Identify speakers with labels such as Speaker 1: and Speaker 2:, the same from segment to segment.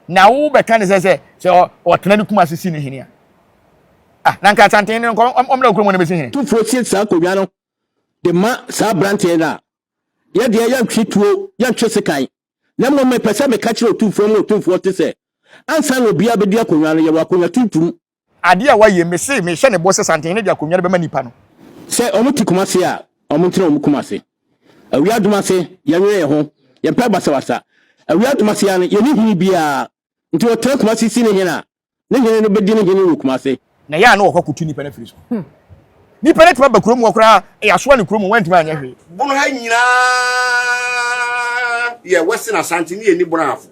Speaker 1: na wo be kan se o tena ni kuma sisi ni hene ah na nka santen ni omla okuro mo ne be hene
Speaker 2: tu fo sie sa kodwa no de ma sa brante na ye de ya twituo ya twese kan na mo me pese me ka kire tu fo te se ansa no bia be dia konwa no ye wa konwa tuntum
Speaker 1: ade a waye me se me hye ne bo se santen ne dia konwa be ma nipa no
Speaker 2: se omuti kumase a omuntira omukumase awi adumase ye nwe ho ye pa basawasa awi adumase ya ne ye ni hini bia nti o tra kumase si ne hina ne hene no be di ne hene wo kumase
Speaker 1: na ya na wo kwakutu nipa na firi so nipa ne tuma bakuro mu okra ya so ne kuro mu wantima anya hwe
Speaker 3: bono ha nyina ye wese na santen ye ni bonafo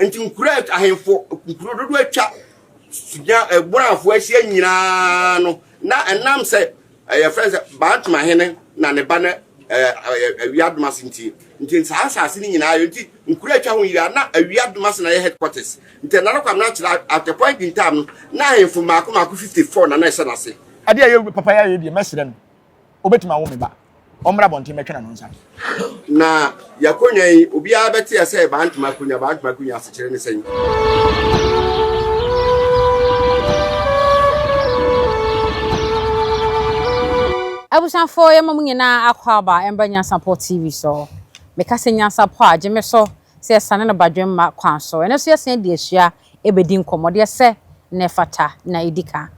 Speaker 3: nti nkura ahemfo nkuro dodo atwa sunya bonafo ahia nyina no na enam se ye friends Bantama hene na ne ba na awiadumase nti saasase ni nyina yo nti nkura atwa ho yira na awiadumase na ye headquarters nti na kwam na kira at the point in time na ahemfo mako 54 na ese na se
Speaker 1: ade ya papa ya ye die mesere no obetima wo me ba omra bonti metwe na no nsa
Speaker 3: na yakonya yi obi abete ya say Bantama kunya asechire ne sen
Speaker 4: abusanfo ye mamu nyina akwaba embanya support TV so meka se nya support ageme so se sane na badwemma kwan so ene so yesen de ahia ebedi nkomode se ne fata na edika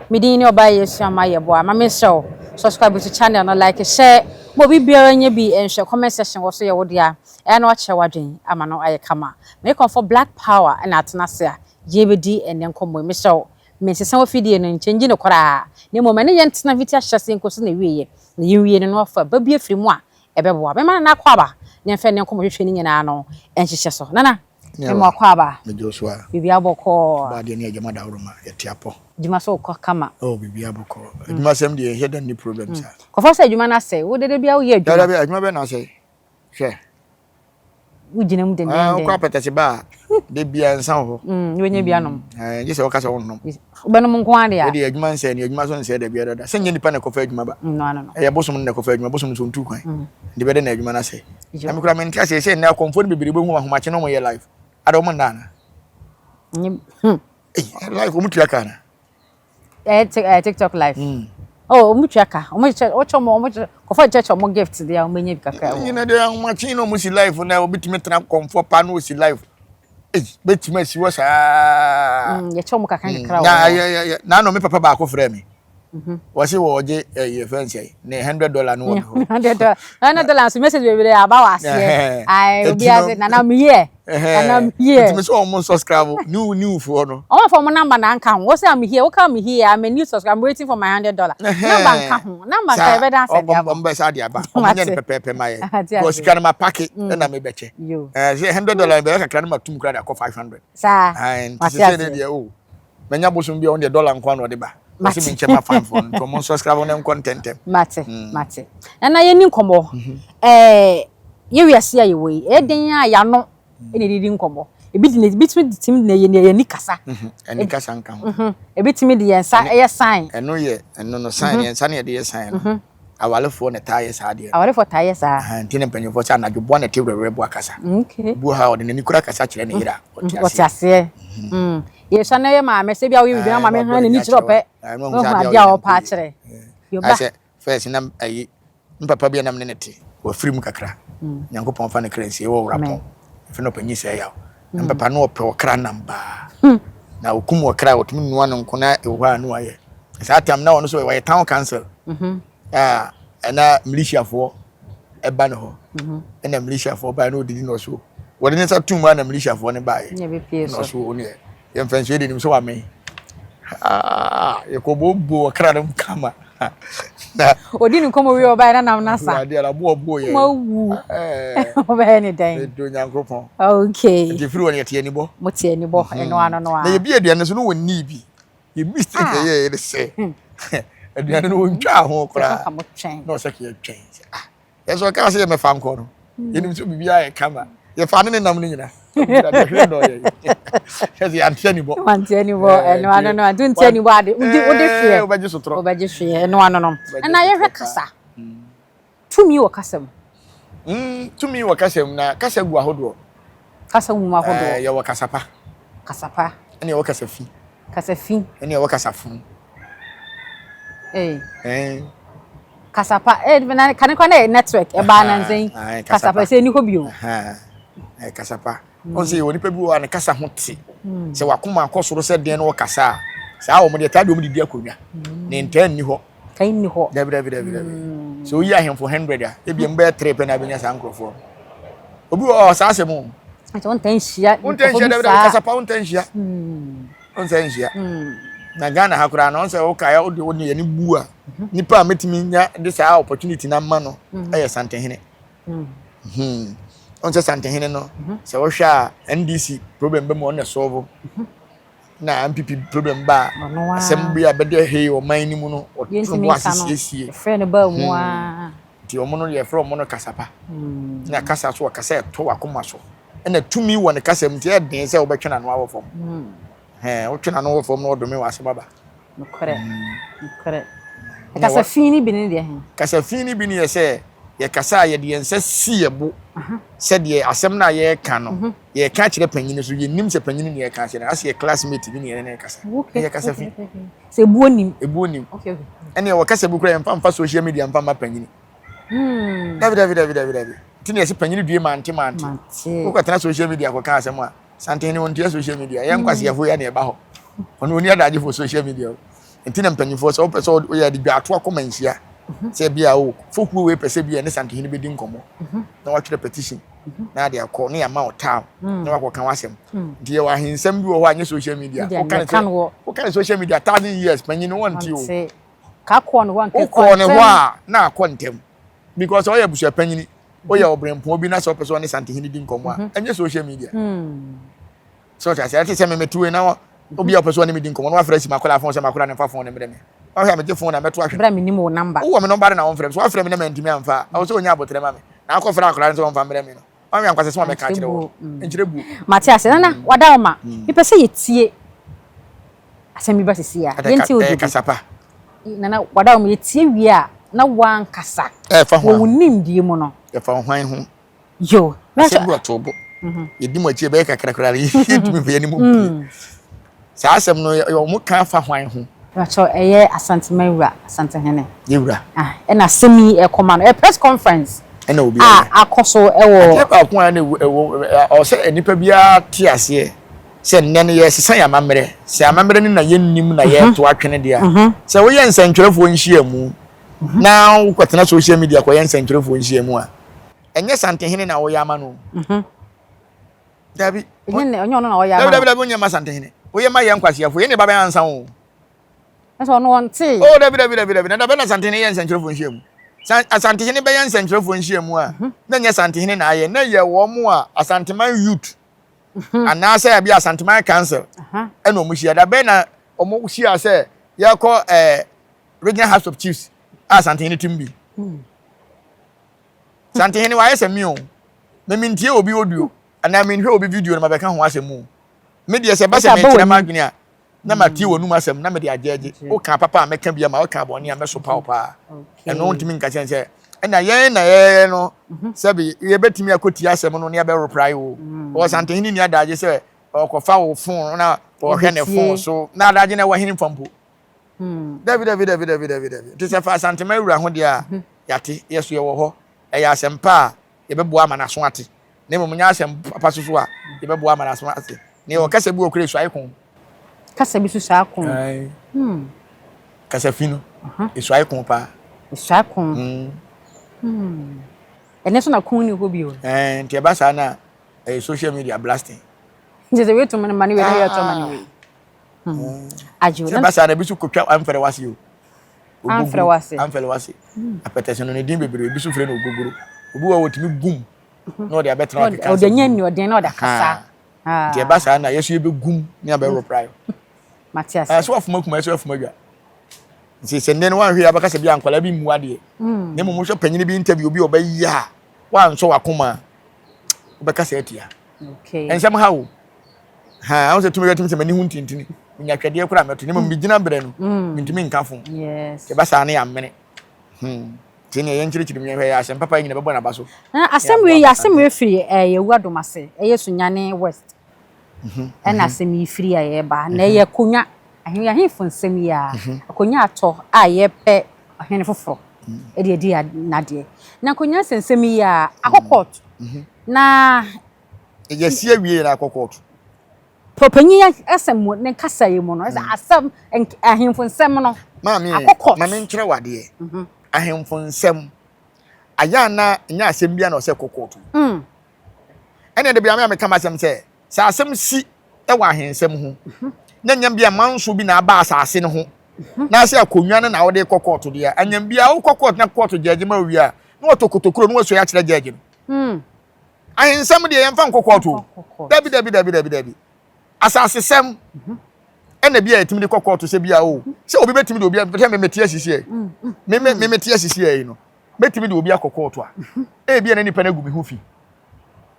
Speaker 4: midin ni oba yesu amaye boa ma me show subscribe to channel no like share mo bi biara nya bi enhwe comment section wo so ye wodia e na wache wadwen ama no aye kama me kon for black power na atena se a ye bedi ene nkomo me show me se san ofidie no nchenji ne kora ne mo mane ye ntena viti ahyase nkoso na wieye na ye wieye no afa babie firi mu a ebeboa be man na kwaba ne mfe ne nkomo hwehwe ni nyina no enhyehye so nana me mo kwaba
Speaker 1: me Joshua
Speaker 4: bibia boko
Speaker 1: ba de ne agema da woroma yetiapo
Speaker 4: juma so ko kama
Speaker 1: oh bibia boko adwuma sem de here dan ni problems a
Speaker 4: ko fa say juma na say wo de bia wo ye adwuma
Speaker 1: da bia adwuma be na say hwe
Speaker 4: wo gina mu de ne
Speaker 1: ah ko apetese ba de bia nsan ho
Speaker 4: wo nya bia nom
Speaker 1: je se wo ka se wo nom
Speaker 4: be nom nko ade ya
Speaker 1: de adwuma nsan ni adwuma so nsan da bia da senya nipa na ko fa adwuma ba
Speaker 4: no
Speaker 1: e bosom na ko fa adwuma bosom so ntu kwan de be de na adwuma na say am kura men tia say na komfort bibiri bo hu ahomache no mo ye life ado mo ndana live omutia kana
Speaker 4: TikTok live oh omutia ka omo ko fa church omo gift dia omenye bikaka
Speaker 1: you know dey ahomache no mo si live na obitime tena comfort pa no si live betima si wo sa
Speaker 4: ye chomo kaka nkra
Speaker 1: ya na no me papa ba ko frɛ me wasi wo oje ye fancy ne $100 no
Speaker 4: $100 so message be aba wase ai obi ase na me here
Speaker 1: me so almost subscribe new for no
Speaker 4: o for my number na nka ho wo say am here wo come here I'm a new subscriber I'm waiting for my $100 number nka ho number ka be dan say dia
Speaker 1: ba sa dia ba o nya ne pepepe ma ye ko sika na ma pack na me beche $100 be ka kra na ma tum kra da ko 500
Speaker 4: sa
Speaker 1: and say ne dia o menya bosom bia on the dollar nko na o de ba mati mi nchema fan phone to mon subscribe on content
Speaker 4: mate na ye ni nkomo ye wiase aye we e den a ya no ene didi nkomo ebitimi bitimi na ye ni kasa
Speaker 1: eni kasa nka ho
Speaker 4: ebitimi de yensa ye sign
Speaker 1: eno ye eno no sign yensa na ye sign no awalefo na taye sa de
Speaker 4: awalefo taye sa
Speaker 1: ntine mpanyofo sa na dwobo na tewrere bo akasa
Speaker 4: okay
Speaker 1: bu ha ode ni kura kasa kire ne yira
Speaker 4: otiase ye sha na ye ma me se bia we bia ma me han ni kire ope o ha dia o pa kire yo ba
Speaker 1: first na ayi mpapa bia nam ne nete wa free mu kakra nyankopon fa ne krensi wo wrapo fe no panyi se yawo mpapa no ope okra namba na okum okra otum nuwa no nkona ehwa no aye sa tam na wono so we town council na militia fo eba no ho na militia fo ba no didi no so wode ne sa tum na militia fo ne ba ye no so oni ye mfanso edi nim so wa me ye ko bobo okra no kama na
Speaker 4: odi ni komo wi oba na nam nasa
Speaker 1: ade ala bo ye
Speaker 4: mawu oba ni dan
Speaker 1: do nyankopon
Speaker 4: okay
Speaker 1: de firi woni tie ni bo
Speaker 4: mo tie ni bo eno ano no a
Speaker 1: na ye bi aduane so no woni bi ye mistake ye ye se aduane no ntwa ho kra no se ke twen ye so ka se ye me fa nko no ye nim so bibia ye kama ye fa ne nam ni nyina da hwe do ye ye antiani bo
Speaker 4: eno ano no adu ntiani bo ade udi hwe
Speaker 1: obaje sotro
Speaker 4: obaje hwe eno ano no na ye hwe kasa tumi wo kasam
Speaker 1: tumi wo kasam na kasa gu ahodo
Speaker 4: Kasa wu ma hodo.
Speaker 1: Ya wo kasapa.
Speaker 4: Kasapa.
Speaker 1: Ene wo kasafi.
Speaker 4: Kasafi.
Speaker 1: Ene wo kasafun.
Speaker 4: Kasapa na kan kwa na network e ba na nzen. Kasapa se ni ho bio.
Speaker 1: Kasapa. On se woni pa bi wo an kasa ho te. Se wakoma akosoro se den no wo kasa. Saa wo mo de tade wo mo didi akonwa. Ne ntan ni ho.
Speaker 4: Kan ni ho.
Speaker 1: Dabi. So yi ahemfo 100 a e bi mba 3 pe na benya sa nkrofo. Obi o saa se mo.
Speaker 4: Ati on tan hia.
Speaker 1: On tan hia dabi kasapa on tan hia. On tan hia. Na Ghana hakura na on se wo kaya wo de wo ne bu a. Nipa metimi nya de saa opportunity na ma no. Eye santehene. On se santehene no. Se wo hwa NDC problem be mo na solve. Na MPP problem ba. Asem bi abede hey o man ni mu no. O tun wa siesie.
Speaker 4: Friend ba mu a.
Speaker 1: Ti o mo no ye from mo no kasapa. Na kasa so kasa to akoma so. Na tumi wo ne kasa mti e den se wo betwe na no awo fom. Wo twe na no wo fom no do me wa se baba.
Speaker 4: Nokore. Kasa fini bi ni de he.
Speaker 1: Kasa fini bi ni ye se ye kasa ye de yense si ye bo. Se de asem na ye ka no. Ye ka kire panyin so ye nim se panyin ni ye ka kire. As ye classmate bi ni ye na kasa. Ye kasa fi.
Speaker 4: Se buo nim.
Speaker 1: Okay. Ene wo kasa bu kura mfa social media mfa ma panyin. David. Tini ye se panyin due mante. Wo ka tana social media ko ka asem a. Santene won tie social media. Ye nkwase ye fo ya na e ba ho. Ono oni adaje fo social media. Ntina mpanyifo so opese o ya de bi ato akoma nhia. Se bia o foku we pese bia ne santene be di nkomo. Na wa twere petition. Na de akọ ne ya ma o town. Na wa ko kan wasem. Die wa hinsem bi wo ho anye social media. O kan social media 1000 years panyin won ti o.
Speaker 4: Ka ko no wan
Speaker 1: ko ne ho a na akọ ntem. Because o ya busu panyin o ya obrempo bi na so opese o ne santene di nkomo a anye social media. So ta se se me metuwe na obi a person na me di nkomo no afra si makola phone se makola na fa phone na me o hia me je phone na meto ahwe
Speaker 4: bra me ni mo number
Speaker 1: wo me number na won frem so afra me na mantimi amfa o so onya abotre ma me na akofra akola so won fa me no o me ankwase so me ka kire wo enchire bu
Speaker 4: Matias na wada ma mi pese yetie asemi ba sisi ya yenti odi
Speaker 1: kasapa
Speaker 4: na wada ma yetie wi a na wan kasa
Speaker 1: fa ho
Speaker 4: wo nim die mu no
Speaker 1: fa hwan ho
Speaker 4: yo
Speaker 1: na se bu atobo yedi mo chie be kakrakra yetumi fe ni mu sa asem no yo mo kan fa hwan ho
Speaker 4: Racho eye Asantema Asantehene.
Speaker 1: Yewura.
Speaker 4: Na semi e command e press conference.
Speaker 1: Na obi.
Speaker 4: Akoso e wo.
Speaker 1: E ba ko na o se enipa bia ti ase. Se nne ne ye sesan ya mamre. Se amamre ni na ye nnim na ye to atwene dia. Se wo ye nsantwerefo nhia mu. Na wo kwatena social media ko ye nsantwerefo nhia mu a. Enye Santehene na wo ya ma no. Dabi.
Speaker 4: Onye no na wo ya ma.
Speaker 1: Dabi onye ma Santehene. Wo ye ma ye nkwasiafo ye ne baba ansan wo.
Speaker 4: So no wonte.
Speaker 1: Oh, David. Na be na Santehene ye nsantwerefo nhia mu. Asantehene be ye nsantwerefo nhia mu a. Na nye Santehene na aye na ye wo mu a Asanteman youth. Ana say ya bi Asanteman council. E no mu hia da be na omo hia say ye ko regional house of chiefs. Asantehene timbi. Santehene wa yesa mi o. Me mintie obi oduo. Ana me nhwe obi video na mabeka ho asemu. Me de se ba se me kire magwene a na matie wonum asem na me de ajeje. O ka papa ameka bia ma o ka boni ameso pa. Eno ntimi nka chense. Na ye no se bi ye betimi akoti asem no ne ya be reply o. O Santehene ni adaje se o ko fa wo phone na o hwe ne phone so na adaje na wa hini fampo. David. Ti se fa Santema wura ho de a yate yeso ye wo ho. E ya asempa ye be boa mana so ate. Ne mo nya asem papa so a ye be boa mana so ate. Ne o kasa bu okure so aikon.
Speaker 4: Kasa bi so akon.
Speaker 1: Kasa fino. Eso aikon pa.
Speaker 4: Eso akon. Ene so na kun ni ho bi o.
Speaker 1: Nti e ba sa na social media blasting.
Speaker 4: Nje we to mani we na ye to mani we. Ajo
Speaker 1: na ba sa na bi su kotwa amfere wase o.
Speaker 4: Amfere
Speaker 1: wase. Apetese no ne din bebere bi su fere no ogogoro. Obi wa wotimi gum. No de abetra o
Speaker 4: ka. O de nyanni o de na o da kasa.
Speaker 1: Nti e ba sa na yeso ye be gum ni abe reply.
Speaker 4: Matias.
Speaker 1: So afuma kuma so afuma dwa. Nti se nne no wan hwe abaka se bia ankwala bi mu ade. Ne mo hwe panyine bi interview bi obayi a wan so wakoma. Obaka se atia.
Speaker 4: Okay.
Speaker 1: Ensem ha wo. Ha, I was to me se mani hu ntintini. Nya twede kura meto ne mo bigina bre no. Ntimi nkafo.
Speaker 4: Yes.
Speaker 1: Ke ba sa na ya mene. Tini yenchiri mi hwe asem papa nyina bebo na baso.
Speaker 4: Na asem we firi yewu adomase yesu nyane west. Na asem yi firi aye ba na ye konya ahemfo nsem ya akonya ato aye pe ahene foforo. E de di na de. Na konya sensem ya akokot. Na
Speaker 1: yesi awie na akokot.
Speaker 4: Popanyi asem ne kasa yi mu no asem ahemfo nsem no.
Speaker 1: Mami nkyere wade ahemfo nsem aya na nya asem bia na ose kokoto ene de bia me kama asem se sa asem si e wa ahensem ho na nyam bia manso bi na aba asase ne ho na ase akonwa na wo de kokoto de anyam bia wo kokoto na kokoto jeje ma wi a na otokotokuro no so ya kire jeje ahensem de yemfa kokoto dabi asase sem ene bia etimi de kokoto se bia o se obi betimi de obi me metia sisi me metia sisi yi no betimi de obi akokoto a bia na nipa na gu me ho fi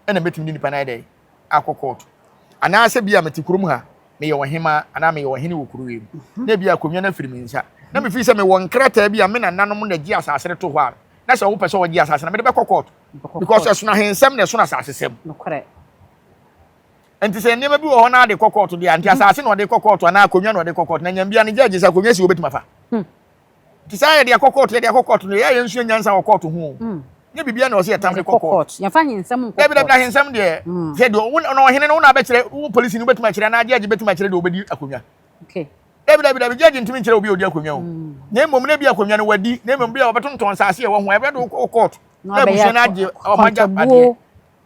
Speaker 1: ene betimi de nipa na dai akokoto ana se bia metikurum ha me ye wohema ana me ye wohene wo kuru wi na bia akonwa na firi me nsa na me fi se me won krata bia me na nanom na gi asase to ho a na se wo pese wo gi asase na me de be kokoto because eso na hensem na eso na asase sem
Speaker 4: no kore
Speaker 1: enti se nneema bi wo ho na de kokoto de anti asase no de kokoto na akonwa no de kokoto na nyambia ne judge sa akonwa si obetima fa ti sa de kokoto no ye nsu nyansa kokoto ho nye bibia na o se etam de kokoto
Speaker 4: ya fa hensem
Speaker 1: kokoto de hensem de se de no hene no na be kire wo police ni obetima kire na judge betima kire de obedi akonwa
Speaker 4: okay
Speaker 1: David judge ntimi kire obi odi akonwa o na emom na bi akonwa no wadi na emom bia obetonton sase e wo ho e be do kokoto na bu se na age o maja ade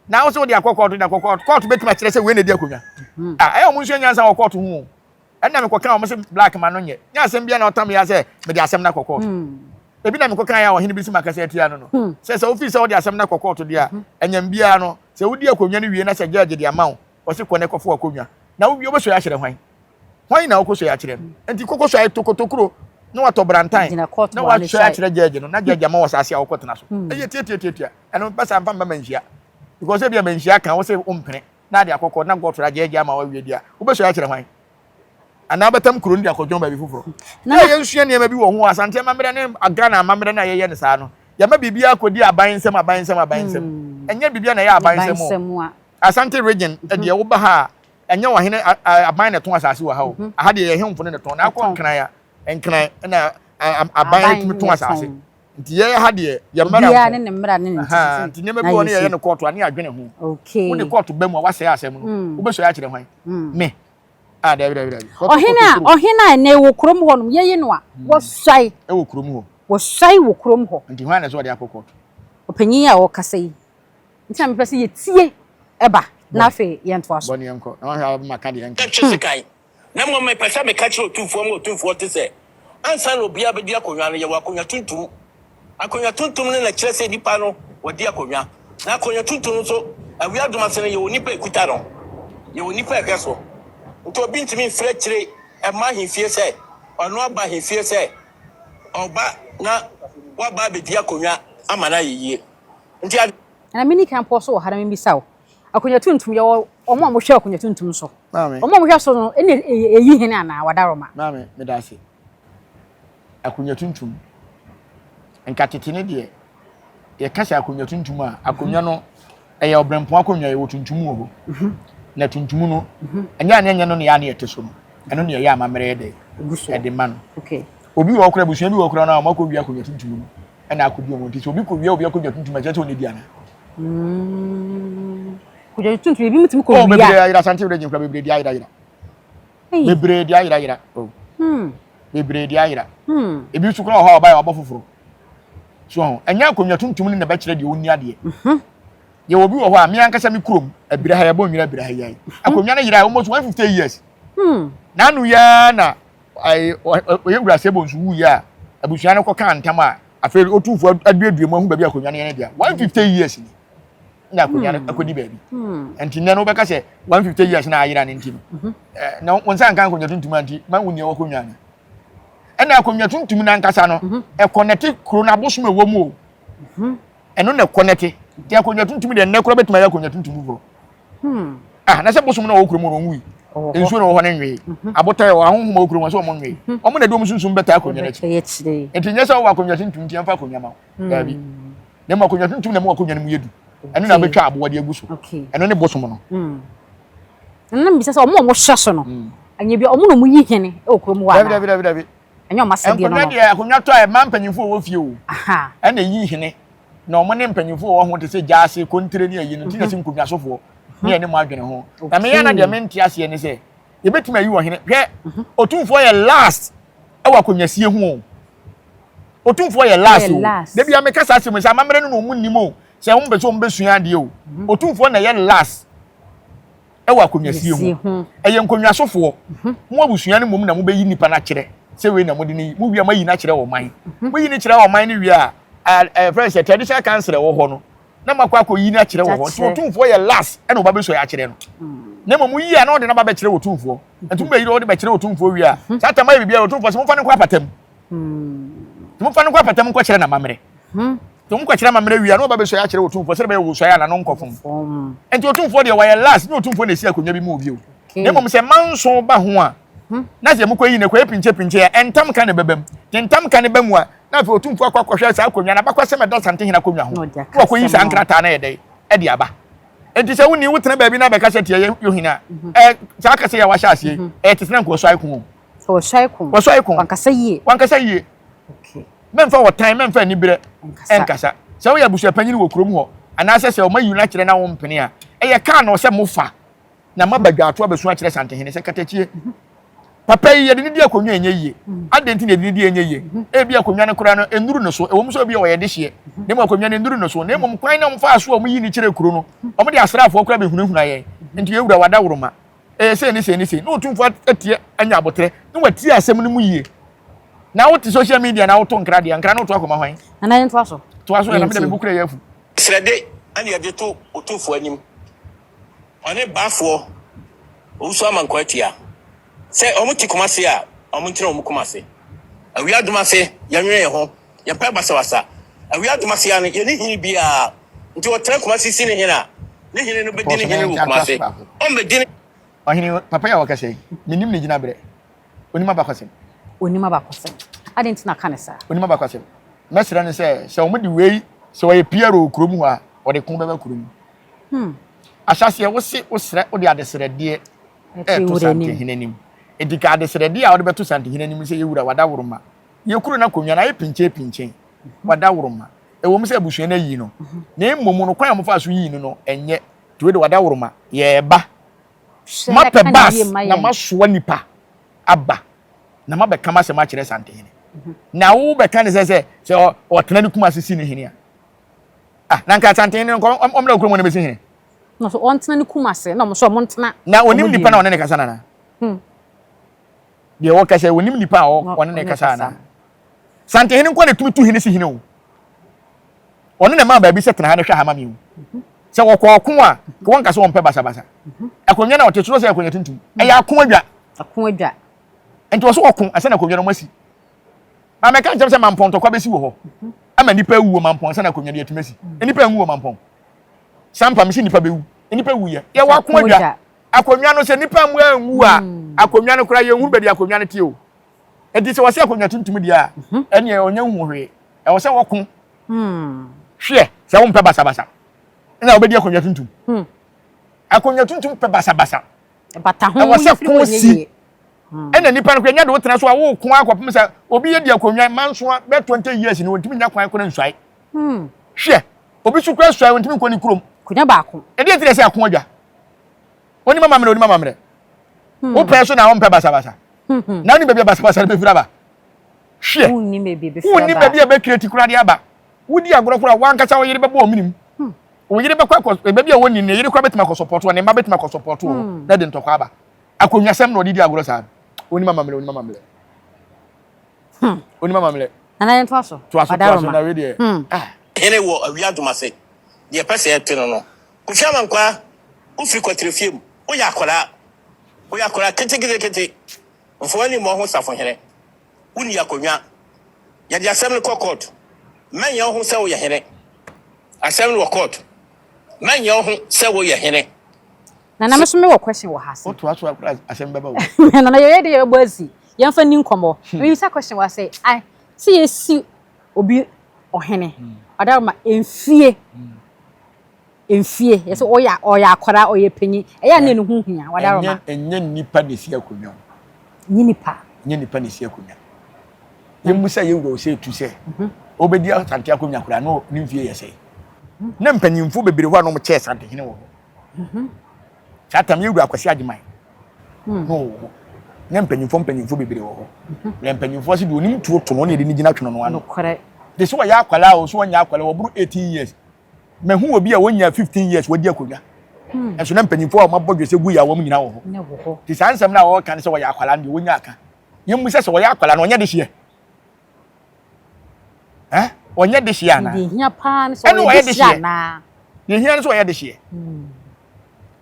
Speaker 1: na wo so de akokoto da kokoto court betima kire se we na di akonwa o mo nsu nyansa kokoto ho na me kokan o mo se black man no nye nya asem bia na otam ya se me de asem na kokoto ebi na me kokan ya o hene bi si makase atia no no se office o de asem na kokoto dia anyam bia no se wodi akonwa no wie na se judge de amawo o se kone kofo akonwa na wo bi obeso ya kire hwan na okoso ya kire enti kokoso ya tokotokuro na wato brantan na wato ya kire judge no na judge ama wasase a wokotena so eye tietietia eno pesa mpa manhia because e bia manhia kan wo se ompene na de akokọ na gotora judge ama wa wie dia obeso ya kire hwan ana betam kuro ndi akodjon ba bi foforo na ye nsua ne ma bi wo ho asante ma mede ne agana ma mede na ye ne saa no ya ma bibia akodi abansem enye bibia na ye abansem asante region e de wo ba ha enye wo hene aban ne ton asase wo ha o aha de ye hemfo ne ton na akọ nkran ya nkran na aban ton asase nti ye ha de ya mara
Speaker 4: bia ne mra ne
Speaker 1: nti ne ma bi wo ne ye ne court ani adwene ho
Speaker 4: okay
Speaker 1: wo de court ba mu wa se asem no wo beso ya kire hwan me David.
Speaker 4: Ohina ne wo krom ho no ye no a wo swai
Speaker 1: e wo krom ho
Speaker 4: wo swai wo krom ho
Speaker 1: nti hwan na so de akokot
Speaker 4: opanyin a wo kasa yi nti am pese ye tie eba na fe ye nto aso
Speaker 1: boni enko na ha ma ka de enko
Speaker 2: Chisikai na mo me pesa me ka chiro tufuo te se ansa no bia be dia konwa no ye wa konwa tuntum ne na kire se nipa no wo dia konwa na konwa tuntum so awi adoma se ne ye wo nipa ekuta no ye wo nipa ekeso nti obi ntimi mfre kire e ma himfie se ono aba himfie se oba na waba be dia konwa amana yeye nti
Speaker 4: na mini campo so hara mi saw akonya tuntum ye omo mo hwe akonya tuntum so omo mo hwe so no eyi hene ana wadaroma
Speaker 1: mame me da se akonya tuntum enkatetene de ye kasa akonya tuntum a akonya no eye obrempo akonya ye wotuntum wo na tuntum no anya no ne ya na yete so no eno ne ya amamere de de man
Speaker 4: okay
Speaker 1: obi wo kura busu bi wo kura na makọ wi akonya tuntum no ena akodi o monti so obi ko wi obi akonya tuntum a je to ne diana
Speaker 4: kuja tuntum ebi mutimi ko
Speaker 1: wi ya ira santi region kura bebre dia ira bebre dia ira bebre dia ira ebi su kura ho ba ya obofoforo so enya akonya tuntum ne na ba kire de oni ade ye obi wo ho a me ankasa mi kurom abira ha ya bo nwira abira ha ya akonwa na yira almost 150 years na anu ya na ye wura se bonsu wu ya abusua ne ko kan ntam a afi otufu aduadua mu hu ba bi akonwa ne dia 150 years ni na akonwa ne akodi ba bi enti ne no be ka se 150 years na ayira ne enti na wonsa kan akonwa tuntum anti man wuni e akonwa ne ena akonwa tuntum na ankasa no e connect kro na bosom ewo mu o eno na connect dia akonwa tuntum de ne kro betuma ya akonwa tuntum bro na se bosom na wo kro mu ro nwi ensu no ho ne nwe abota yo ahonhom okurum so mo nwe omo na dom sunsun beta akonya na chi enti nyesa wo akonya tuntum ti amfa akonya ma gabi ne mo akonya tuntum na mo akonya no yedu eno na betwa abo de aguso eno ne bosom no
Speaker 4: na mbisa so omo hwe so no anya bi omo no mu yi hene e okurum wa
Speaker 1: dabi
Speaker 4: anya o masede no
Speaker 1: no akonya to e mampanyimfo wo fie o aha ena yi hene na omo ne mpanyimfo wo ho te se jaase kontre ne ayi no ti na se nkonwa sofo ne ne mo adwene ho na me yana de mente ase ne se ye betima yi wo hene hwe otumfo ye last e wa konyasie ho otumfo ye last o de bia me kasa se mo se amamre no mu nnimo se ho be so mo besua de o otumfo na ye last e wa konyasie ho e ye nkonwa sofo mo abusua ne mom na mo be yi nipa na kire se we na mo de ni mo wi amayi na kire wo man mo yi ni kire wo man ni wi a friends traditional council wo ho no na makwa ko yi na kire wo ho otumfo ye last e na oba be so ya kire no na mo yi a na ode na ba be kire otumfo entum be yi ode be kire otumfo wi a sa ta mai bibia otumfo se mo fa ne kwa patam mo fa ne kwa patam ko kire na mamre to mo kwa kire mamre wi a na oba be so ya kire otumfo se be wo so ya na no nkofom enti otumfo de wa ye last na otumfo na si akonya bi mu bi o na mo se manso ba ho a na se mo ko yi ne ko pinche ya entam ka ne bebem entam ka ne bamu a na fe otumfo akwa sa akonya na bakwa se me do sante hina akonya ho wo ko yi sa ankrata na ye dai e di aba enti se woni wutena baabi na be ka tie yo hina sa ka se ya wa sha ase tisena ko so aikun
Speaker 4: o so aikun wankasa yie okay memfa wo time memfa ni bire enkasa se wo ya busu panyin wo kurom ho ana se o mayu na kire na wo mpene a ye ka na o se mofa na mabadwa ato abesu a kire sante hene se katachie papa yi yede ni akonwa enye yie adenti na di enye yie e bi akonwa ne kura no enuru no so e wo mso bi o ye de hye ne mo akonwa ne enuru no so ne mo kwan na mfa aso o mo yi ni kire kuro no o mo de asrafo kura be hunahuna ye enti ewura wada woroma se no otumfo atie anya abotre ne watie asem no mu yie na wo ti social media na wo to nkra de nkra no to akoma hwan ana yen to aso
Speaker 1: na me de bukura ye afu
Speaker 2: srede ani ye de to otumfo anim one bafo owuso amankwatia se omuti kumase a omuntire omukumase awia dumase yanwe ho ya pa basawasa awia dumase ya ne ni hini bia nti wotre kumase si ne hina ne hini no bedi ne hini wo kumase o medini
Speaker 1: ohini papa ya wakase minim ne gina bere onima bakwase
Speaker 4: adenti na kanesa
Speaker 1: onima bakwase mesra ne se omudi wei se waye piero kurom ho a ode kun beba kurom asase wo se wo sre wo de adesre de to sante hinanim edika adesre de a wo de beto sante hinanim se yewura wada woroma yekuru na konwa na ye pinche wada woroma ewo mse abusuan na yi no na emmomu no kwan amfa so yi no enye to de wada woroma ye ba mape bas na masoa nipa aba na mabeka ma se ma kire sante hene na wo beka ne se o tena ni kuma sisi ne hene a na nka sante hene nko omla okuro mo ne besi hene
Speaker 4: no so on tena ni kuma se na mo so mo ntena
Speaker 1: na onim nipa na one ne kasa na de wo kasa onim nipa a one ne kasa na sante hene nko ne tumi tu hene si hene o one ne ma ba bi se tena ha ne hwa ha ma mi o se wo ko ko a ko won kasa won pe basa akonya na o te turo se akonya tuntum e ya ko adwa enti wo so ko asa na akonya no masi ma me kan se mampon to kwa besi wo ho ama nipa wu mampon asa na akonya de atumasi nipa wu mampon sampa mi si nipa bewu nipa wu ye wa ko adwa akonya no se nipa mu anwu a akonya no kura ye hu be de akonya no tie o enti se wo se akonya tuntum dia ene e onya hu hwe e wo se wo ko hwe se wo mpe basa na obedi akonya tuntum akonya tuntum pe basa
Speaker 4: bata ho
Speaker 1: wo se ko si ena nipa no kwanya de wo tena so a wo ko akopem se obi ye di akonya manso be 20 years ni wontimi nya kwan ko na nswai hwe obi su kwa nswai wontimi ko ni kurom
Speaker 4: kunya ba ko
Speaker 1: e de tire se akon adwa oni mama mre wo pe so na wo mpe basa na ni bebia basa be fira ba hwe
Speaker 4: unni bebia
Speaker 1: be create kura de aba wudi agoro kura wankasa wo yire be bo ominim wo yire be kwa bebia woni ne yire kwa betima ko support wo ne ma betima ko support wo na de ntokwa aba akonya sem na odidi agoro sa oni mama mre
Speaker 4: ana yen to aso
Speaker 1: na we de
Speaker 2: ene wo awia dumase de pese eteno no kufiama nkwa ufiri kwatrefiem wo yakora kete mfowani mo ho safo here uni yakonwa ya de asem ko court man ya ho se wo ya here asem wo court man ya ho se wo ya here
Speaker 4: na me so me wo question wo hase
Speaker 1: oto aso akura asem beba wo
Speaker 4: na ye de ye bozi ye mfa ni nkomo we use question wa say I see ye si obi ohene ada ma enfie ye so oya akwara oya panyi eya na ne hu hia wada ma
Speaker 1: enye nipa ne si akonwa nye nipa ne si akonwa ye musa ye wo se tu se obedi asante akonwa kura no ni mfie ye se na mpanyimfo bebere ho anom che sante hene wo chatam ye wura akwasi agiman no na mpanyimfo bebere wo na mpanyimfo se de onim tuo to no ne de ni gina twono no ano
Speaker 4: kore
Speaker 1: de so ya akwala o so nya akwala wo buru 18 years mehu obi a wonya 15 years wodi akonwa enso na mpanyimfo a mabodwe se gu ya wom nyina wo ho
Speaker 4: ne wo ho
Speaker 1: ti sansam na wo kan se wo ya akwala ndi wonya aka ye mu se wo ya akwala no onya de hye onya de hye ana
Speaker 4: de hia pa ne so wo de hye na
Speaker 1: ye hia so wo ya de hye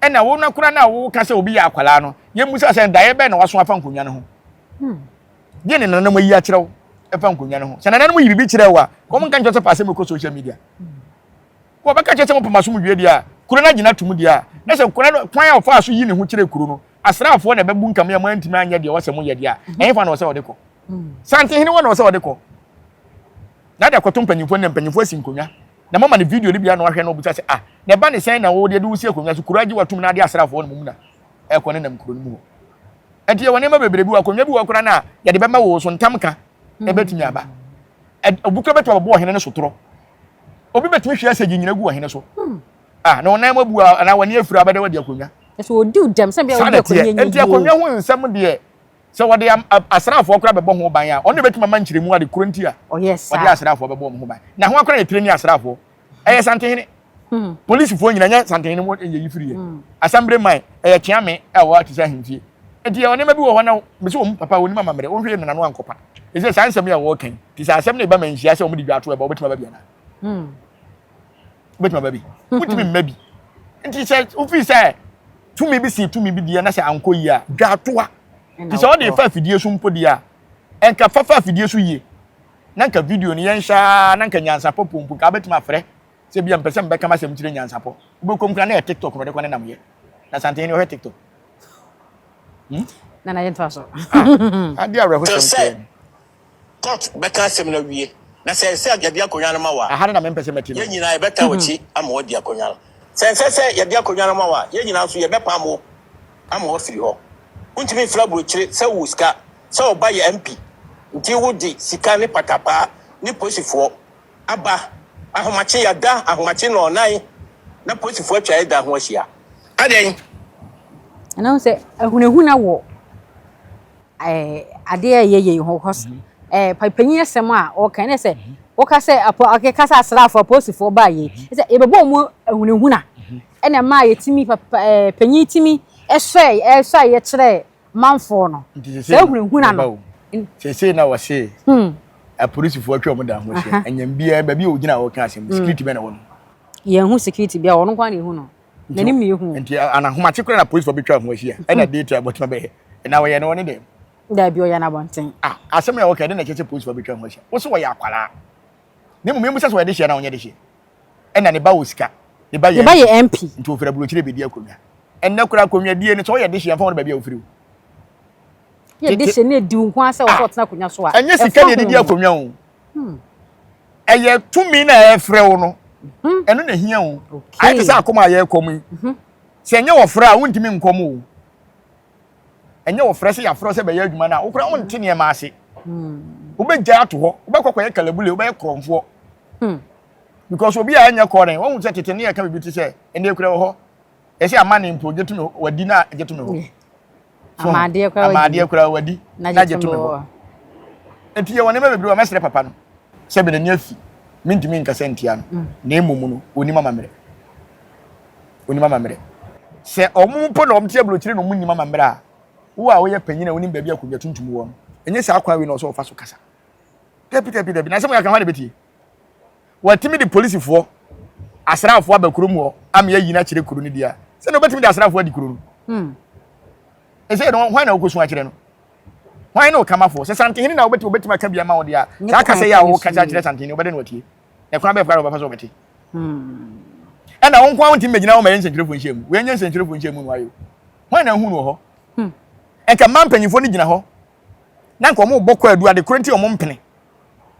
Speaker 1: ena wo na kura na wo ka se obi ya akwala no ye mu se ndaye be na waso afa nkonwa ne ho ye ne nanam yi a kirew afa nkonwa ne ho se nanam yi bibi kirew a ko mun kan jose pa se me ko social media ko ba ka chese mo pamaso mu wie dia kuro na gina tumu dia na se kuro kwan a ofa so yi ne ho kire kuro no asraafo na bebu nkam ya mo antimi anya dia wose mo ye dia enfa na wose wode ko sante hene wona wose wode ko na da kwato mpanyimfo na mpanyimfo asinkonwa na mama ne video ni bia na wahwe na obuta se ne ba ne sen na wo de wusi akonwa so kuro agi watum na de asraafo no mu na e ko ne nam kuro no mu enti ye wona ma bebere bi akonwa bi wo kura na ya de bema wo so ntamka e betumi aba obuka beto abo hene ne so toro obi betumi hwe ase ginyina gu hene so na wona ma bu na wona afura abada wadi akonwa
Speaker 4: so odi udam se bia wodi akonwa nyi
Speaker 1: enti akonwa ho nsam de se wode asraafo kura bebo ho ban a ono betuma ma nkyiremu ade kuro ntia
Speaker 4: oh yes
Speaker 1: wode asraafo bebo ho ban na ho akura etreni asraafo eye sante hene police fo nyina nya sante hene mo eye yifiriye asambre man eye kiame e wo atisa himfie enti wona ma bi wo ho na me se wo papa woni mama mere wo hwe no na no ankopa ese sansam ya wo kan ti sa asam ne ba manhia se wo di dwato e ba betuma ba bia na betuma ba bi wutimi mmabi enti se ofi se tumi bi si tumi bi dia na se anko yi a dwato a ti se wo de fa fidie so mpo dia enka fa fidie so yie na nka video ni yensha na nka nyansa popompu ka betuma frɛ se bia mpese mbeka ma sem tire nyansa po ubekom kra na TikTok no de kwane nam ye na sante ni o TikTok
Speaker 4: na yenta so
Speaker 1: ade awre ho sem
Speaker 2: court beka sem na wie na se yade akonwa no ma wa
Speaker 1: aha na me mpese meti
Speaker 2: ye nyina e beta wachi ama wadi akonwa se yade akonwa no ma wa ye nyina so ye bepa mo ama wo firi ho untimi fla brochire se wo ska se oba ye MP nti wo di sika ne patapa ni posifo aba ahomache yada ahomache no nai na posifo atwa yada ho ahia aden
Speaker 4: na se ahunahuna wo ade ye ho cause panyin asem a o kan ne se o ka se akekasa asrafo posifo ba ye se ebebo mu ahunahuna ene ma yetimi panyin timi ehwe ye kire manfo no se ahunahuna no
Speaker 1: se na wo se a police fo atwa mo da ho se anyam bia ba bi ogina wo kan asem security be na wo
Speaker 4: ye hu security bia wo no kwa ne hu no nanim ne hu
Speaker 1: enti anahoma chekura na police fo betwa ho ahia ena data botuma be na wo ye no ne dem
Speaker 4: da bi o ya na bonten
Speaker 1: asem ya wo kan na cheche police fo betwa ho ahia wo so wo ya akwala ne mu memu se so wo de hia na wo nya de hia ena ne ba wo sika ne ba ye
Speaker 4: MP
Speaker 1: nti ofira bulo chire be di akonwa enna kura akonwa die ne so wo ye de hia fa wo ba bia ofiri
Speaker 4: ye de hia ne di nko ase wo so tena akonwa so a
Speaker 1: anya sika ne di akonwa o eye tumi na efre wo no eno na hia o ai te sa akoma ye komu se enya wo fra wo ntimi nkom o enya wo fra se ya fra se be ye adwuma na wo kra wo nte ne ma ase wo be gya ato ho wo be kokkoye kalabule wo be kromfo because obi a enya kore wo hu se tete ne ya ka bibi ti se ene kura wo ho e se amane mpo getumi wadi na getumi ho amade kura wadi na getumi ho enti ye wona me bebre wo mesre papa no se be na afi mintimi nkasa ntia no na emumu no oni mama mere se omumpo na omtie blochire no munni mama mere a wo a wo ye panyina oni baabi akogya tuntum wo no enye sa akwa wi no so fa so kasa tepi na se mo ya kan ha de betie watimi di police fo asraafo abakuru mu ho am ya yina kire kuru ni dia se no betimi di asraafo adi kuru no ese no hwan na okosu akire no hwan na okama fo se sante hini na obetimi aka bia ma wo dia sa aka se ya wo kacha kire sante ni obede no watie e kwa be fara ba fa so obeti na won kwa won tim megina wo ma yense nkrefo nhiem we yense nkrefo nhiem no ayo hwan na hu no ho enka mampanyimfo ni gina ho na nka omo bokọ adu ade korenti omo mpene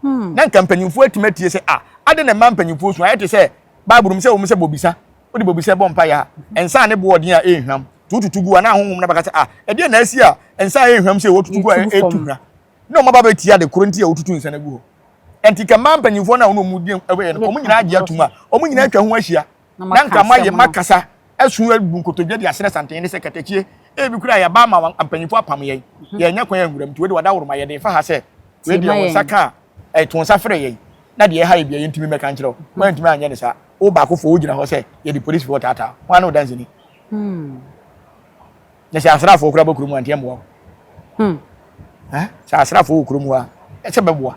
Speaker 1: na nka mpanyimfo atimatie se ade na mampanyimfo so ayete se babrum se omo se bobisa odi bobisa bo mpa ya ensa ne bo odin a ehwam tututugu na honhom na baka se ede na asi a ensa ehwam se wotutugu a etuhra na omo baba tie ade korenti a wotutu nsa na gu ho enti ka mampanyimfo na omo di ebe no omo nyina age atuma omo nyina atwa ho ahia na nka maye makasa asu abu nkotodwe de asere santen ne sekatachie ebi kura ya ba ma ampanyimfo apam yen ye nya kwan anguram ti we de wada woroma ye de fa ha se we de won saka to safre yen na de ha bia yentimi meka nkyerɛ ma ntimi anya ne sa o ba ko fo o gina ho se ye de police for tata wan no dance ni ne se asrafo kura bakuru mu antie mo sa asrafo okuru mu a e se beboa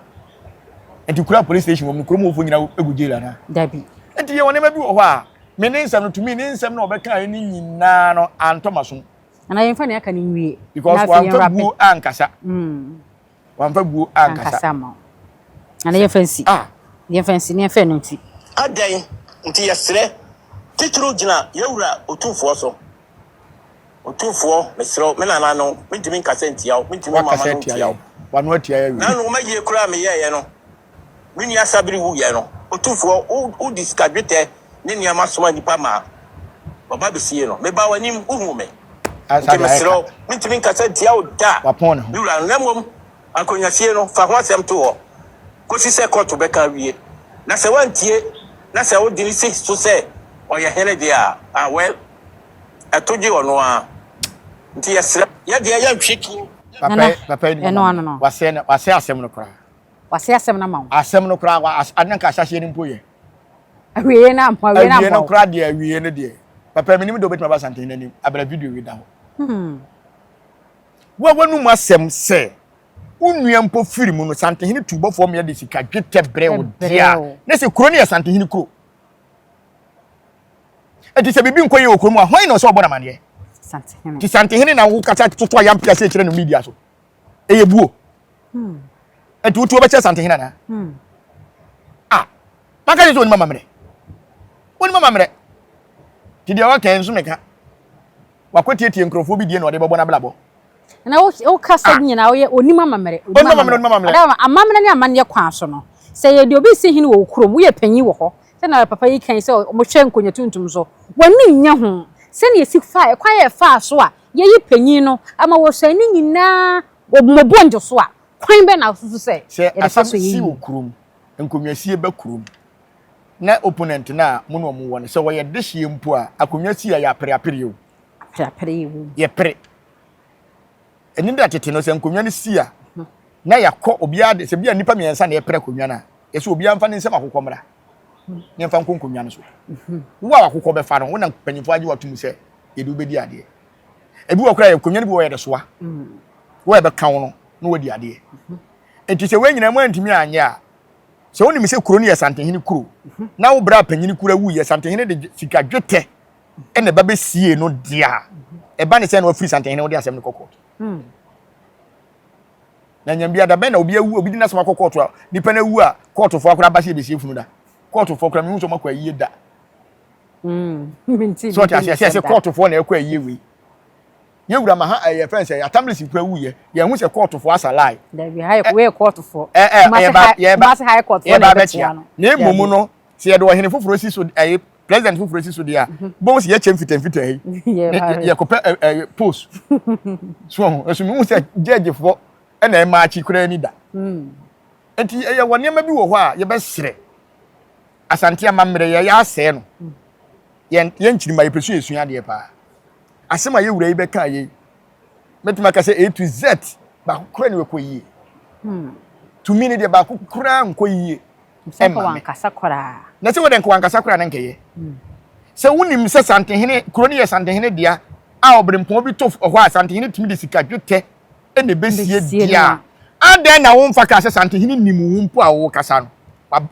Speaker 1: enti kura police station mo kuru mu fo nyina egujela na
Speaker 4: dabi
Speaker 1: enti ye wona ma bi wo ho a me ne nsam no tumi ne nsam na obeka ani nyina no antomaso
Speaker 4: ana yemfa ne aka ni nwie
Speaker 1: because wan fa bu ankasa wan fa bu ankasa
Speaker 4: ma ana yemfansi yemfansi ne fa no nti
Speaker 2: adan nti yesre titru gina yewura otumfo so otumfo mesro me nana no mentimi nkasa ntia mentimi mama no ntia
Speaker 1: wanu atia ya wi
Speaker 2: na no ma ye kura me ye no mini asabiri wu ye no otumfo o discardete ne niama soma nipa ma baba besie no me ba wanim uhu me asa mesro mentimi nkasa ntia o da
Speaker 1: wapon ho
Speaker 2: yewura namom akonyasie no fa ho asem to ho kosi se court beka wie na se wantie na se wo dini six to say oya hele dia well atoji ono a nti yesra ya dia ya ntwetu
Speaker 1: papa
Speaker 4: no
Speaker 1: wase asem no kra
Speaker 4: wase asem na ma
Speaker 1: asem no kra ananka asahye ni mpoye
Speaker 4: awie na mpa awie na
Speaker 1: awie no kra dia awie no dia papa minim do betima ba santen nanim abra video wi da ho wanu mu asem se unua mpo firi mu no santehini tubofo me de sika dwetɛ brɛ wo dia ne se kuro ne ya santehini kuro enti se bibi nkoye okuro mu a hwan no so obona mane
Speaker 4: santehini
Speaker 1: ti santehini na wo kata toto ayam pia se kire no media so eye buo enti wotu obeche santehini na maka je so ni mama mre ti dia wa kan so meka wakotietie nkrofo bi die no de bobona blabo
Speaker 4: na o kasa nyina o ye onima mamere amamre ne amane kwa so no se ye de obi si hini wo kurom wo ye panyi wo ho se na papa yi kan se mo hwe nkonya tuntum so wani nya ho se ne si fa kwa ye fa so a ye yi panyi no ama wo hwe ni nyina obomobonjo so a kwan be na susu se
Speaker 1: ye de fa so yi wo kurom nkonya sie ba kurom na opponent na mo no mo won se wo ye de hye mpo a akonya si ya apere o ye pre eni da tete no se nkonwa ne sia na yakọ obia de se bia nipa miensa na yepre konwa na ye se obia mfa ne nsem akokọ mra ne mfa nkonwa no so wo akokọ be fa no wo na panyimfo age watum se ye du bedi ade ebi wo kra ye konwa ne bi wo ye de soa wo ye be kan no no wodi ade enti se we nyina mu antimi anya a se woni mi se kuro ne ye santehini kuro na wo bra panyini kuro wu ye santehini de sika dwetɛ ene ba be sie no dia e ba ne se na wo free santehini wo de asem ne kokọ na nyambia da ben na obi awu obi di na sama kokoto a nipa na wu a koto fo akora ba se be sie funu da koto fo akora mi hu so makwa yie da
Speaker 4: minti
Speaker 1: so ta se koto fo na ekwa yie we ye wura ma ha ye friends ya tamlesi kwa wu ye hu se koto fo asa lie
Speaker 4: da bi ha ye koto fo
Speaker 1: ye ba
Speaker 4: se ha koto
Speaker 1: fo na be na mumu no se ye do hene foforo si so president foforo si so dia bon se ye chem fitan ye ko post so asumi hu se judge fo ena ma chi kura ni da enti ye wone ma bi wo ho a ye be sere asante amamre ye ya ase no ye nchiri ma ye pesu esu ade pa asema ye wura yi be ka ye metima ka se A to Z ba kura ni we ko yi to me ni de ba kura nko yi
Speaker 4: se ko wan kasa kura
Speaker 1: na se wo de nko wan kasa kura na nke ye se wonim se sante hene kuro ni ye sante hene dia a obrempon bi to ho a sante hene timi de sika dwetɛ ene besie dia adan na wo mfa ka se sante hini nimu mpo a wo kasa no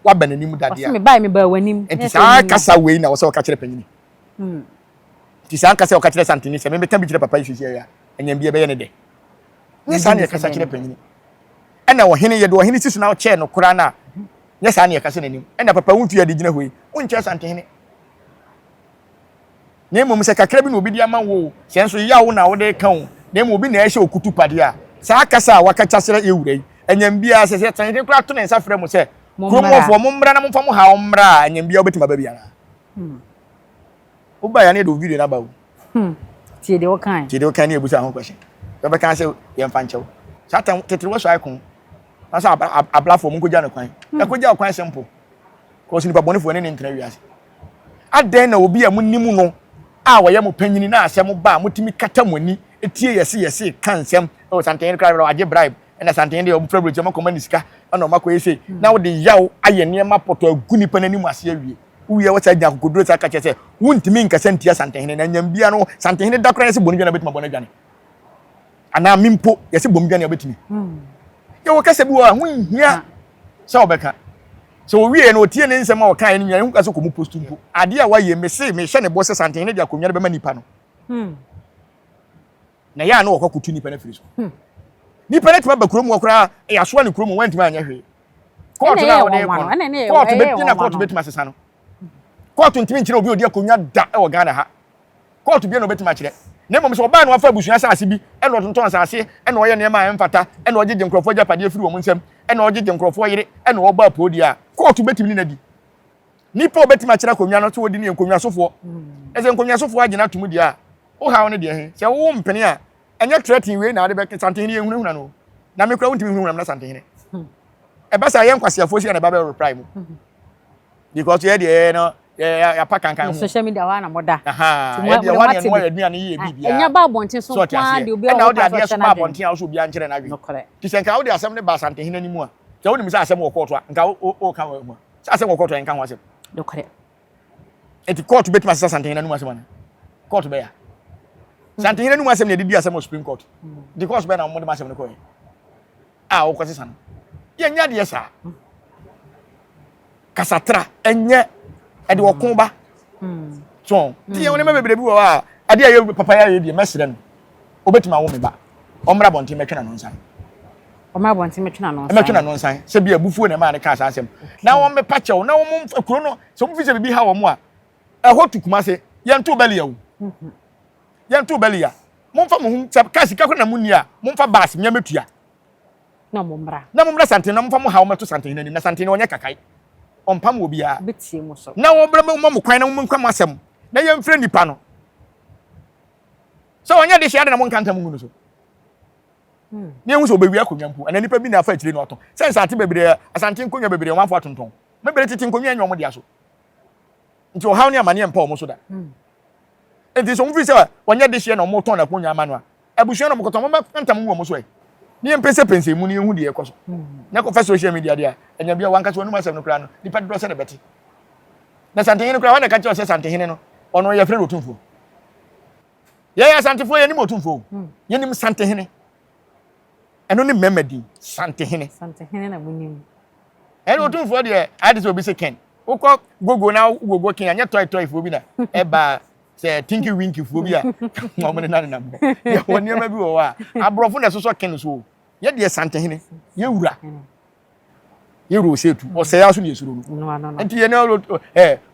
Speaker 1: wa bananim da dia
Speaker 4: me bai me ba wanim
Speaker 1: enti sa kasa we na wo se wo ka kire panyini enti sa kasa wo ka kire sante ni se me betam bi kire papa yi ya enyam bi be ye ne de ni sa ne kasa kire panyini ena wo hini ye do hini sisu na wo che no kura na nya sa ne kasa nanim ena papa wo ntua de gina hoi wo nche sante hini na mmom se kakra bi na obi di ama wo se nso yawo na wo de ka wo na mmom obi na ehye okutu pade a saa kasa a wakacha sere ewura yi enyam bia se tan kura to ne nsa frɛ mu se kromofo mo mbra na mo fa mo ha wo mbra enyam bia obetima ba bia na uba ya na do video na ba wo
Speaker 4: tie de wo kan
Speaker 1: na ebusa ho question do be kan se ye mfa nchew satan tetere wo so aikon asa ablafo mo koja ne kwan e koja kwan simple ko sini pa bonefo ne ntra wiase aden na obi a munnimu no a woye mo panyini na asem ba motimi kata moni etie yese kan sem o santen kra ro age bribe na santen de o problem mo komani sika na ma ko yese na wo de yaw aye ne ma poto aguni panani mu ase awie uye wata nya kokodro ta ka chese wuntimi nkasa ntia santen na nyam bia no santen da kra yese bonu dwana betima bonu dwane ana mimpo yese bonu dwane obetimi ye wo kasa bi wo hunhia sa obeka so wie no tie ne nsem a wokan ne nyaa hu kasa ko mu post mpo ade a waye me se me hye ne boss santen ne dia konware be ma nipa no na ya na wokokutu nipa na firi so nipa na tima ba kurom wokra ya so ne kurom wantima anya hwe court na wo de ko court be na court betima sesa no court ntimi nkire obi odi akonwa da e wo Ghana ha court bi na betima kire na mmom so oba na wafa abusua asase bi e no tonton asase e no ye ne ma emfata e no ogege nkrofo japade firi wo mu nsem e no ogege nkrofo yire e no oba podi a court betimi na di nipa obetima kire akonwa no to wodi ne akonwa sofo eze akonwa sofo agina tumu di a wo ha wo de he se wo mpene a enye threatening we na ade be santen ne ehunahuna no na me kura wontimi ehunahuna na santen ne e ba sa ye nkwasiafo si na ba be reply mu because ye de no ya pakankan
Speaker 4: social media wa na moda
Speaker 1: aha e de wa ne mo aduane ye bibia
Speaker 4: enya ba bonten so kwa de obi
Speaker 1: na wo de ade so ba bonten a so obi ankere na wi ti se nka wo de asem ne ba santen ne nimu a se wo nim se asem wo court a nka o kan wa mu se asem wo court a nka ho asem
Speaker 4: dokore
Speaker 1: eti court betima se santen ne nimu asem na court be ya santen ne nimu asem ne di asem o Supreme Court the court be na mo de asem ne ko yi a wo kwase san ye nya de sa kasatra enye ede wokun ba so ti ye woni ma bebre bi wo a ade aye papa ya ye die mesere no obetima wo me ba omra bonti metwe na no nsan
Speaker 4: omra bonti metwe na no nsan
Speaker 1: metwe na no nsan se bia bufuo na ma ne ka sa asem na wo me pa chew na wo mo kuro no so mo fi se bibi ha wo mo a eho tukuma se ye nto beli ya wo ye nto beli ya mo fa mo hu ka sika ko na mu ni a mo fa bas nya metua
Speaker 4: na mo mra
Speaker 1: santen na mo fa mo ha wo meto santen na ni na santen onye kakai ompam wo bia
Speaker 4: betie mo so
Speaker 1: na wo bra mo kwan na mo nkwa asem na ye mfre nipa no so onye de hia de na mo nkanta mo ngunu so ne hu so be wi akonwa mpu ana nipa bi na afa akire no oto sense ate bebre asante nkonwa bebre o mafo atonton mebere titi nkonwa anyo mo dia so nti o haw ne amane empa o mo so da enti so mfi se onye de hia na mo ton na konwa ama no a abusua na mo koton mo nkanta mo mo so ni pense mu ni hu de ekoso na ko fa social media dia enya bia wanka so onuma asem no kra no nipa do se na beti na santen no kra wa na ka che o se santen no ono ye frɛ otumfo ye santenfo ye ni otumfo ye ni santen eno ni memedi santen
Speaker 4: na munim
Speaker 1: eno otumfo de ade so obi se ken ukọ gogo na gogo ken anya toy fo bi na e ba se tinky winky fo bi a mo me na na mo ye woni ma bi wo wa abrofo na so ken so ye de santen ye wura ye ro setu o se ya so ne esuro no enti ye na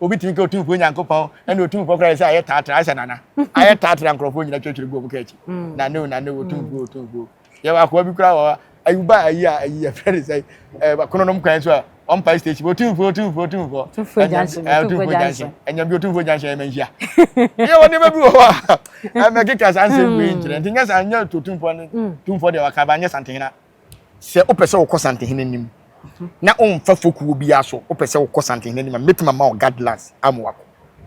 Speaker 1: obi tinky otumfo nyankopon eno otumfo kra se aye tatra ase nana aye tatra nkrofo nyina twetwere go buka echi na ne otumfo ye wa ko bi kra wa ayuba ayi friend say kono nom kwan so a on pie station otumfo jansen enya bi otumfo jansen e manhia ye woni ma bi wo wa me kika sanse bi njire ntinya sanya otumfo ne tumfo de waka ba nya santen na se opese wo ko santen nim na on fa foku bi aso opese wo ko santen nim metima ma o guidelines amwako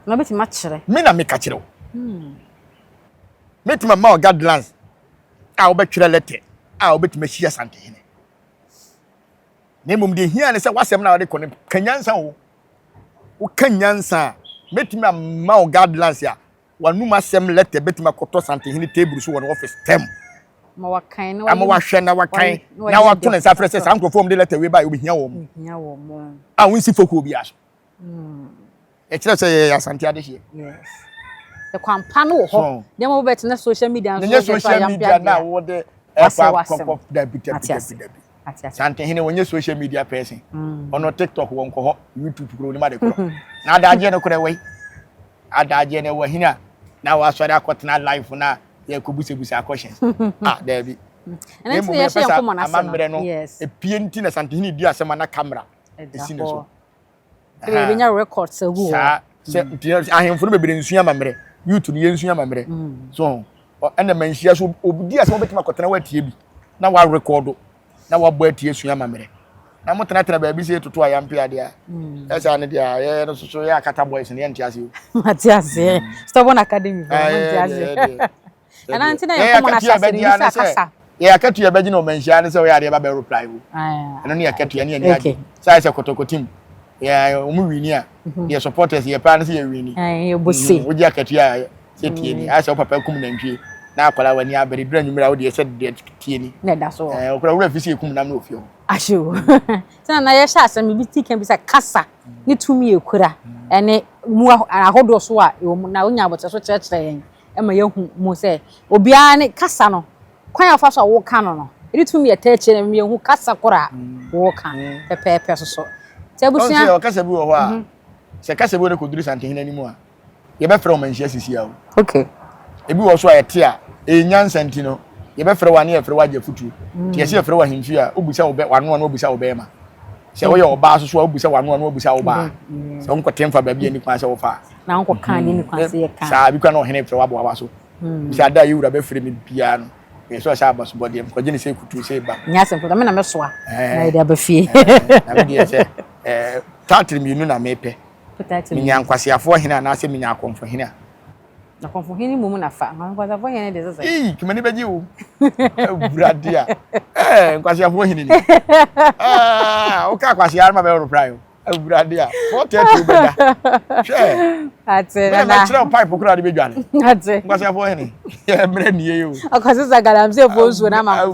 Speaker 4: na betima kire
Speaker 1: me na me ka kire metima ma o guidelines a obetwere letter a obetima hia santen ne mum de hia ne se wasem na wode kono kanyansa wo kanyansa metima ma o guidelines ya wanuma sem letter betima koto santen table so won office tem
Speaker 4: ma wakan
Speaker 1: na ama wahwe na wakan na wato ne safre se sankrofo de letter we ba obi hia wo mo a won si foku obi aso e kire se ya santia de hie
Speaker 4: yes the kwampa no ho dem wo bet na social media
Speaker 1: na wo de efa da bi santen wonye social media person ono TikTok won ko ho YouTube pro ni ma de ko na adaje no kure we adaje ne wo hina na wa sori akotena life na ye kobusebusa questions there be
Speaker 4: and then you share come on
Speaker 1: amambre no
Speaker 4: yes
Speaker 1: epie nti na santihini di asema na camera esi ne so
Speaker 4: we nya record se hu
Speaker 1: se ahemfo no bebere nsuya amambre youth no ye nsuya amambre so and the menhia so obudi asema betima akotena wa tie bi na wa record na wa bo atie nsuya amambre na motena tena ba bi se toto ayampe ade a esa ne dia ye no so ye akata boys ne entiase o
Speaker 4: Matiase Stubborn Academy Matiase and antina ye come na sase ni kasa
Speaker 1: ye akatu ye beji no menhia ne se we ade ba be reply o eno ne akatu ye ne ani ade sai se kotokotim ye omu wini a ye supporters ye pa ne se ye wini
Speaker 4: ye bosi
Speaker 1: wo ji akatu ya se tie ni asa papa kum na ntwie na akwala wani abere bra nyumira wo de se de tie ni
Speaker 4: ne da so
Speaker 1: okura wura fisi kum na na ofio
Speaker 4: asho tena na ye sha asem bi ti kan bi se kasa ni tumi ekura ene mu ahodo so a na onya bote so kyerkyere yen e ma ye hu mu se obia ne kasa no kwan afa so wo ka no eri tumi etache na me hu kasa kora wo ka pepepe so te busia
Speaker 1: o kasa bi wo ho a se kasa bi wo ko duru santehina ni mu a ye be frɛ o manhia sisi a o
Speaker 4: okay
Speaker 1: ebi wo so a yete a enyansanti no ye be frɛ wa ne ye frɛ wa jafutu te ye se frɛ wa himfi a obusa wo be wano na obusa wo be ma se wo ye oba so so obusa wano na obusa wo ba se wo nkotemfa ba bi ani kwa se wo fa
Speaker 4: na nko kan ni kwa se ye kan
Speaker 1: sa bi kwa na ohene frɛ wa bo wa so se ada yi wura be frɛ mi bia no ye so sha ba so body em ko gene se kutu se ba
Speaker 4: nya se mpo me na me soa na ide ba fie
Speaker 1: na bi ye se tatri mi nu na mepe
Speaker 4: potati
Speaker 1: mi nya nkwasiafo hene na se mi nya akomfo hene
Speaker 4: na konfo hini mumu na fa nkwasiafo hene de sese
Speaker 1: kimani beji wo buradia nkwasiafo hene ni o ka kwasiar ma be reply buradia 430 beda she
Speaker 4: ate
Speaker 1: na chira pipe kura de bedwane
Speaker 4: ate
Speaker 1: nkwasiafo hene ye mre ni ye yo
Speaker 4: akwasisa galam se fonsu na ma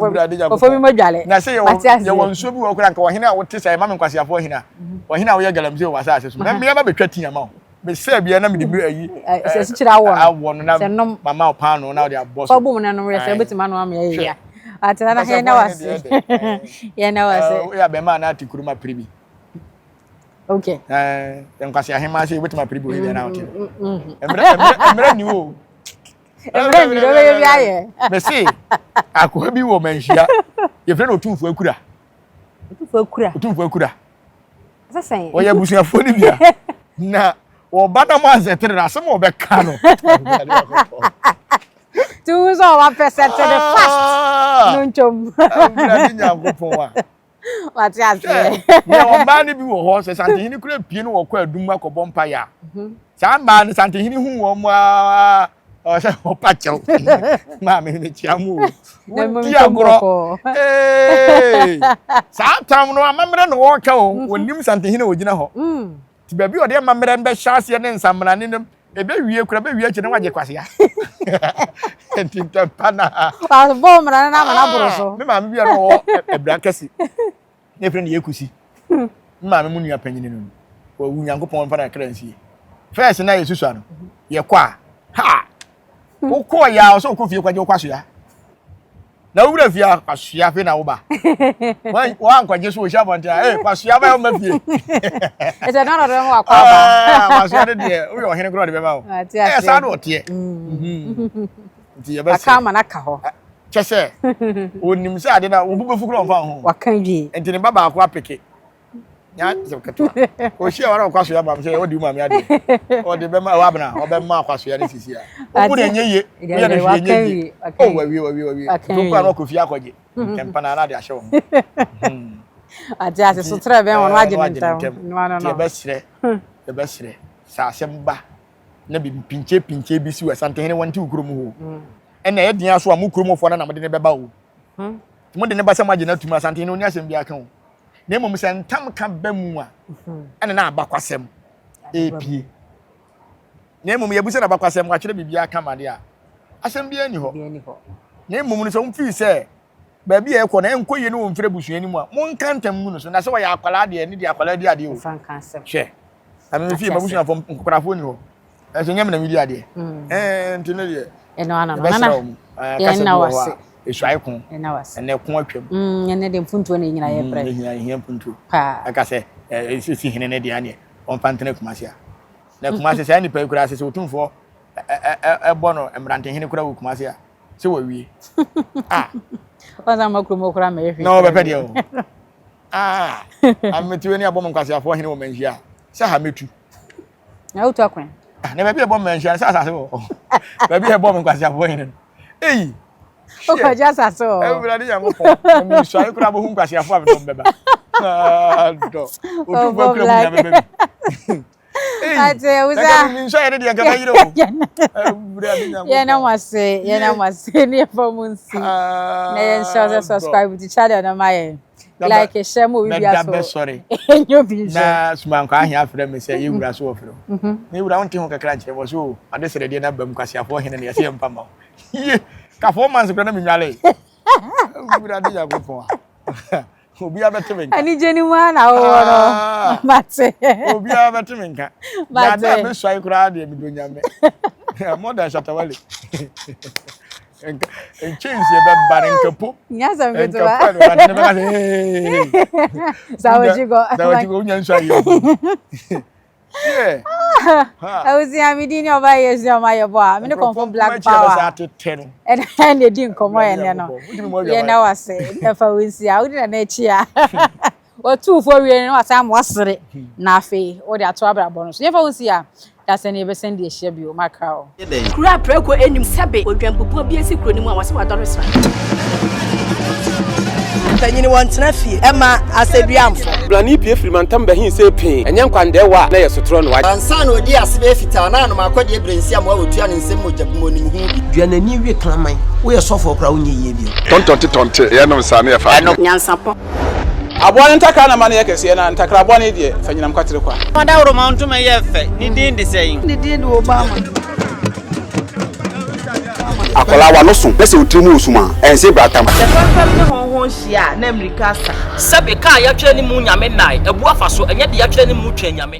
Speaker 4: fo mi madwale
Speaker 1: na se ye wonso bi wo kura nka wo hene a wo te sai ma nkwasiafo hene a wo hene a wo ye galam se wo asa ase so me ba betwa tia ma me se bia na me de ayi
Speaker 4: se chira
Speaker 1: awon na mama opano na de aboss
Speaker 4: fo bum na no re se betima no am ye ya ate na he na wase ye na wase
Speaker 1: ya be ma na atikuruma pribi
Speaker 4: okay
Speaker 1: nkwasi ahema se betima pribi we na ote emre ni wo
Speaker 4: emre ni do be bia ye
Speaker 1: me se akwa bi wo manhia ye fre no tumfu akura tumfu akura
Speaker 4: sasa
Speaker 1: o ya busuafo ni bia na o bada mo azetere na asem o be ka no
Speaker 4: tu so wa percent the fast no nchom
Speaker 1: na di Nyankopon wa
Speaker 4: Matiase
Speaker 1: ya o ba ni bi wo ho se santehini kura pie no wo kwa adum akobọ mpa ya sa ma ni santehini hu wo mo o se o pacho ma me ni chiamu ti agoro sa tam no amamre no wo ka o wonim santehini ogina ho ti ba bi o de amamre mbe hyase ne nsamna ne nem ebe wie kura be wie kye ne waje kwase ya entinta pana
Speaker 4: pa bom na na ma na buru so
Speaker 1: me ma me bia no ebra kesi ne fre ne yekusi ma me mu nua panyine no wo Nyankopon fa na kransi first na yesusu ano ye kwa ha wo ko ya so ko fie kwaje wo kwaso ya na wura fie kwaso ya fe na wo ba wa kwaje so sha bonta kwaso ya ba wo ma fie
Speaker 4: e je na ro mo akwa ba
Speaker 1: kwaso ya de wo yo hene kro de be ba wo sa no ote nti ye ba se
Speaker 4: aka ma na ka ho
Speaker 1: chese onim se ade na wo bu befu kro mfa ho
Speaker 4: wakan bi
Speaker 1: nti ne baba akwa peke nya se keto o hia wara kwaso ya ba me se o di mu ame ade o de be ma wa bana o be ma kwaso ya ne sisi a o bu de nyeye wo ya ne hie nyeye o wa wi to kwa no kofi akoje kempa na de ahye wo
Speaker 4: ati ase so tra be won waje ntam no
Speaker 1: ye be sire sa asemba na bi pinche bi si wa santehene wanti ukuro mu ho ena ye dia so amukuro mu fo na namde ne beba wo mo de ne ba sama agena tuma santehene oni asem bi aka wo na emom se ntam ka ba mu a ena na abakwasem epie na emom ye bu se na abakwasem wa kire bibia aka made a asem bi ani ho na emom no so mfi se ba bi e ko na enkoye ne wo mfre busuani mu a mo nkantam mu no so na se wa ya akwala de ne de akwala de ade o
Speaker 4: fan kansem
Speaker 1: hwe ami fi mabusuana fo nkokrafo ni ho eso nyam na mi di ade ntino de
Speaker 4: eno ana na ya na wase
Speaker 1: eswai kun
Speaker 4: na wase
Speaker 1: ene kun atwam
Speaker 4: ene de mfuntuo ne nyina ye pre
Speaker 1: hia mfuntuo
Speaker 4: pa
Speaker 1: aka se esi hine ne de ane on pantene kumase a na kumase se ani pa kura se otumfo bono emrante hene kura wo Kumasi a se wo wie
Speaker 4: Kwanza makrumo kura me yefi
Speaker 1: no be pede o ametiwe ni abom Nkwasi afo hene wo manhia se ha metu
Speaker 4: na utu akwan
Speaker 1: na be bom manhia se asase wo be be bom Nkwasi afo hene
Speaker 4: o ko jasa so
Speaker 1: everybody yangopo mi so ay kura bo Nkwasi afo abdo mbeba do o tu bo kura mu bebe
Speaker 4: ate uza
Speaker 1: mi so yede de nkata yiro
Speaker 4: na wase ni famunsi na yen share subscribe to channel na my like share mo we be
Speaker 1: sorry
Speaker 4: enyo bi
Speaker 1: na suma nka ahia afre me say yewura so ofro ni wura wonte ho kakra nche bo so ade sere de na bam Kwasi afo hene na yese mpama performance kra na mi nwale wura de yakopon obi abetime nka
Speaker 4: ani jeni mu na wo no mate
Speaker 1: obi abetime nka da me so ay kra de mi do nyame more than Shatawale en change ye be bare nkapo
Speaker 4: nyasa mbeto
Speaker 1: zawojigo nyanso ayo
Speaker 4: awuzi amidi ni oba yesi o ma yebo a me ne confirm black power and dey nkomo ye no ye na wase na fa wisi a udi na echi a o tu fo wie no asa mo sere na afi o de ato abrabo no so ye fa wisi a that's any be send the share bi o maka o
Speaker 5: kura preko enim sebe odwampopo bi esi kuro ni mu a wase wadore sra
Speaker 6: tanyini wontena fie ema aseduamfo
Speaker 7: blani pie frimantam ba hin se pin enye nkwande wa na yesotro no wa
Speaker 6: ansa na odi asebe fita na no makode ebrensi am wa otua ne nsem mojabumo ni hu duanani wie klaman wo ye sofo kra wonye yie bi
Speaker 8: tontonte ye no sa na ye fa
Speaker 5: nyansapo
Speaker 7: abone ntakra na mane yekese na ntakra abone die fanyinam kwatere kwa
Speaker 9: wada woro ma ntoma ye fe ni din de sein
Speaker 6: ni din de Obama
Speaker 8: akola wa no so pese utrimu usuma ense bratam
Speaker 6: ne honhon hia na America sa
Speaker 9: sebe ka ya twa ni mu nyame nai ebu afa so enye de ya twa ni mu twa nyame